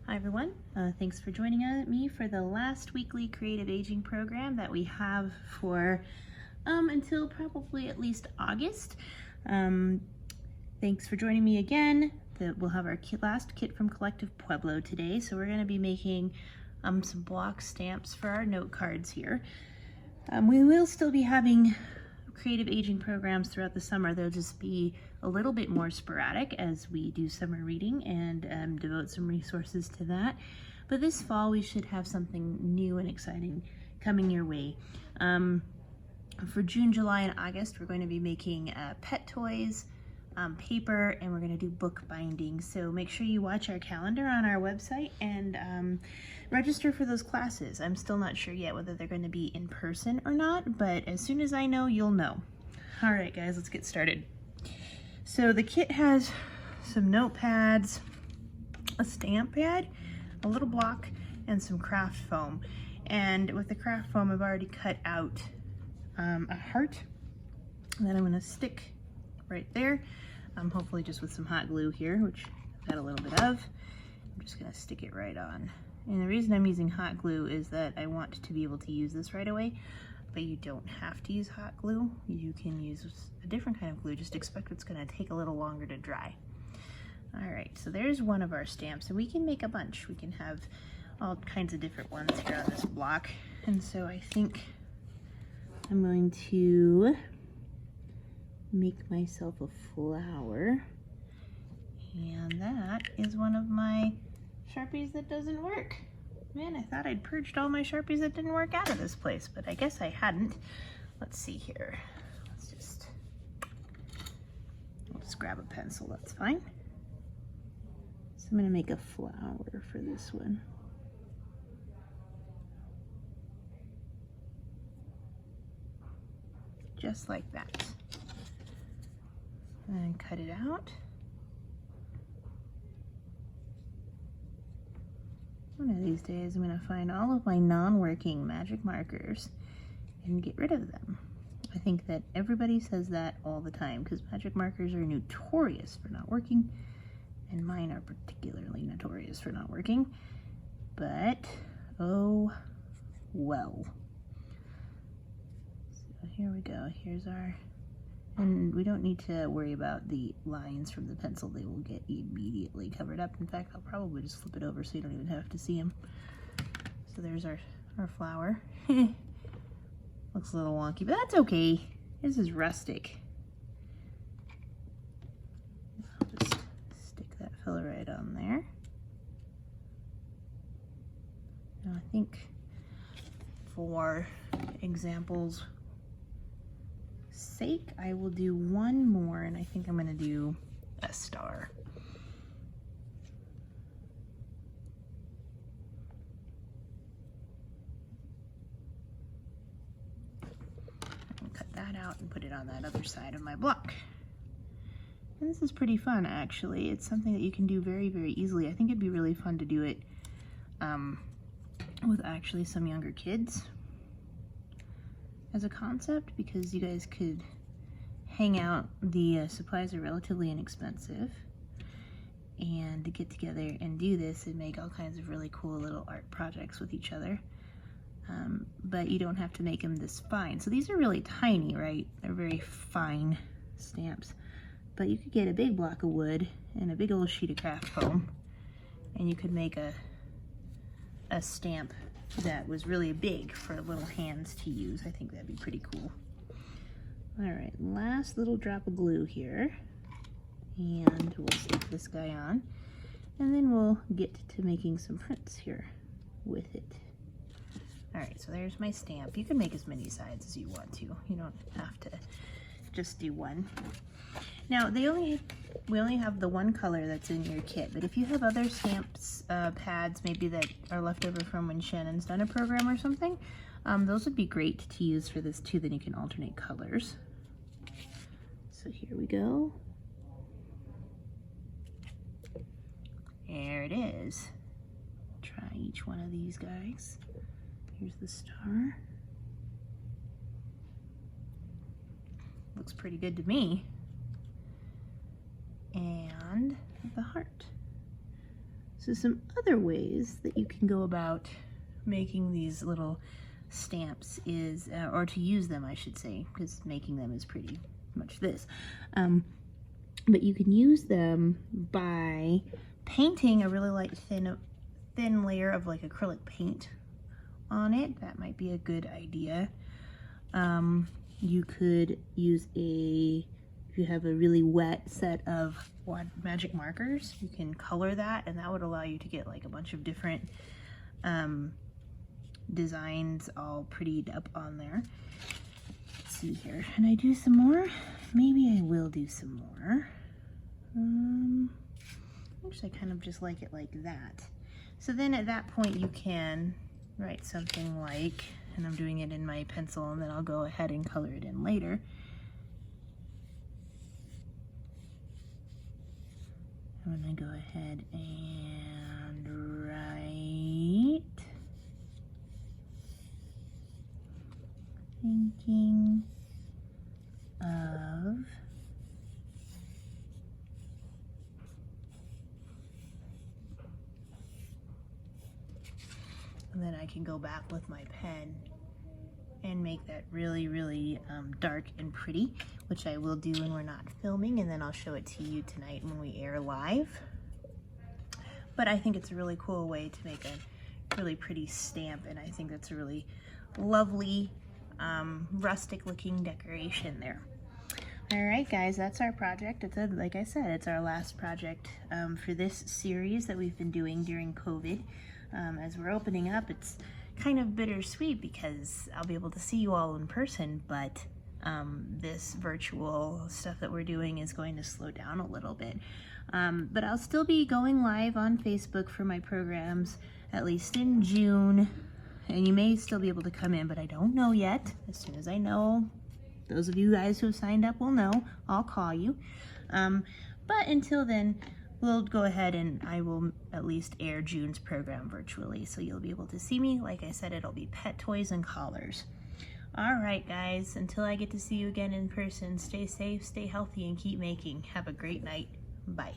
Hi everyone, thanks for joining me for the last weekly creative aging program that we have for until probably at least August. Thanks for joining me again. We'll have our last kit from Collective Pueblo today, so we're going to be making some block stamps for our note cards here. We will still be having creative aging programs throughout the summer. They'll just be a little bit more sporadic as we do summer reading and devote some resources to that. But this fall we should have something new and exciting coming your way. For June, July, and August we're going to be making pet toys, paper, and we're going to do book binding. So make sure you watch our calendar on our website and register for those classes. I'm still not sure yet whether they're going to be in person or not, but as soon as I know, you'll know. All right, guys, let's get started. So the kit has some notepads, a stamp pad, a little block, and some craft foam. And with the craft foam, I've already cut out a heart that I'm going to stick right there. Hopefully just with some hot glue here, which I've got a little bit of. I'm just going to stick it right on. And the reason I'm using hot glue is that I want to be able to use this right away, but you don't have to use hot glue. You can use a different kind of glue, just expect it's going to take a little longer to dry. All right, so there's one of our stamps, and we can make a bunch. We can have all kinds of different ones here on this block. And so I think I'm going to make myself a flower, and that is one of my Sharpies that doesn't work. Man, I thought I'd purged all my Sharpies that didn't work out of this place, but I guess I hadn't. Let's see here. I'll just grab a pencil, that's fine. So I'm gonna make a flower for this one. Just like that. And cut it out. One of these days I'm going to find all of my non-working magic markers and get rid of them. I think that everybody says that all the time because magic markers are notorious for not working, and mine are particularly notorious for not working, but oh well. So here we go. Here's our, and we don't need to worry about the lines from the pencil. They will get immediately covered up. In fact, I'll probably just flip it over so you don't even have to see them. So there's our flower. Looks a little wonky, but that's okay. This is rustic. I'll just stick that filler right on there. Now I think for examples sake, I will do one more, and I think I'm going to do a star. I'll cut that out and put it on that other side of my block. And this is pretty fun, actually. It's something that you can do very, very easily. I think it'd be really fun to do it with actually some younger kids as a concept, because you guys could hang out. The supplies are relatively inexpensive, and to get together and do this and make all kinds of really cool little art projects with each other. But you don't have to make them this fine. So these are really tiny, right? They're very fine stamps. But you could get a big block of wood and a big old sheet of craft foam, and you could make a stamp that was really big for little hands to use. I think that'd be pretty cool. All right, last little drop of glue here, and we'll stick this guy on, and then we'll get to making some prints here with it. All right, so there's my stamp. You can make as many sides as you want to. You don't have to just do one. Now, we only have the one color that's in your kit, but if you have other stamps, pads maybe that are left over from when Shannon's done a program or something, those would be great to use for this too. Then you can alternate colors. So here we go. There it is. Try each one of these guys. Here's the star. Looks pretty good to me. And the heart. So some other ways that you can go about making these little stamps is, or to use them I should say, because making them is pretty much this. But you can use them by painting a really light thin layer of like acrylic paint on it. That might be a good idea. You could use if you have a really wet set of magic markers, you can color that, and that would allow you to get like a bunch of different designs all prettied up on there. Let's see here. Can I do some more? Maybe I will do some more. Actually, I kind of just like it like that. So then at that point you can write something like, and I'm doing it in my pencil and then I'll go ahead and color it in later. I'm gonna go ahead and write thinking of and then I can go back with my pen and make that really, really dark and pretty, which I will do when we're not filming, and then I'll show it to you tonight when we air live. But I think it's a really cool way to make a really pretty stamp, and I think that's a really lovely rustic looking decoration there. All right, guys, that's our project. Like I said, it's our last project for this series that we've been doing during COVID. As we're opening up, it's kind of bittersweet because I'll be able to see you all in person, but this virtual stuff that we're doing is going to slow down a little bit. But I'll still be going live on Facebook for my programs, at least in June, and you may still be able to come in, but I don't know yet. As soon as I know, those of you guys who have signed up will know, I'll call you. But until then, we'll go ahead and I will at least air June's program virtually, so you'll be able to see me. Like I said, it'll be pet toys and collars. All right, guys, until I get to see you again in person, stay safe, stay healthy, and keep making. Have a great night. Bye.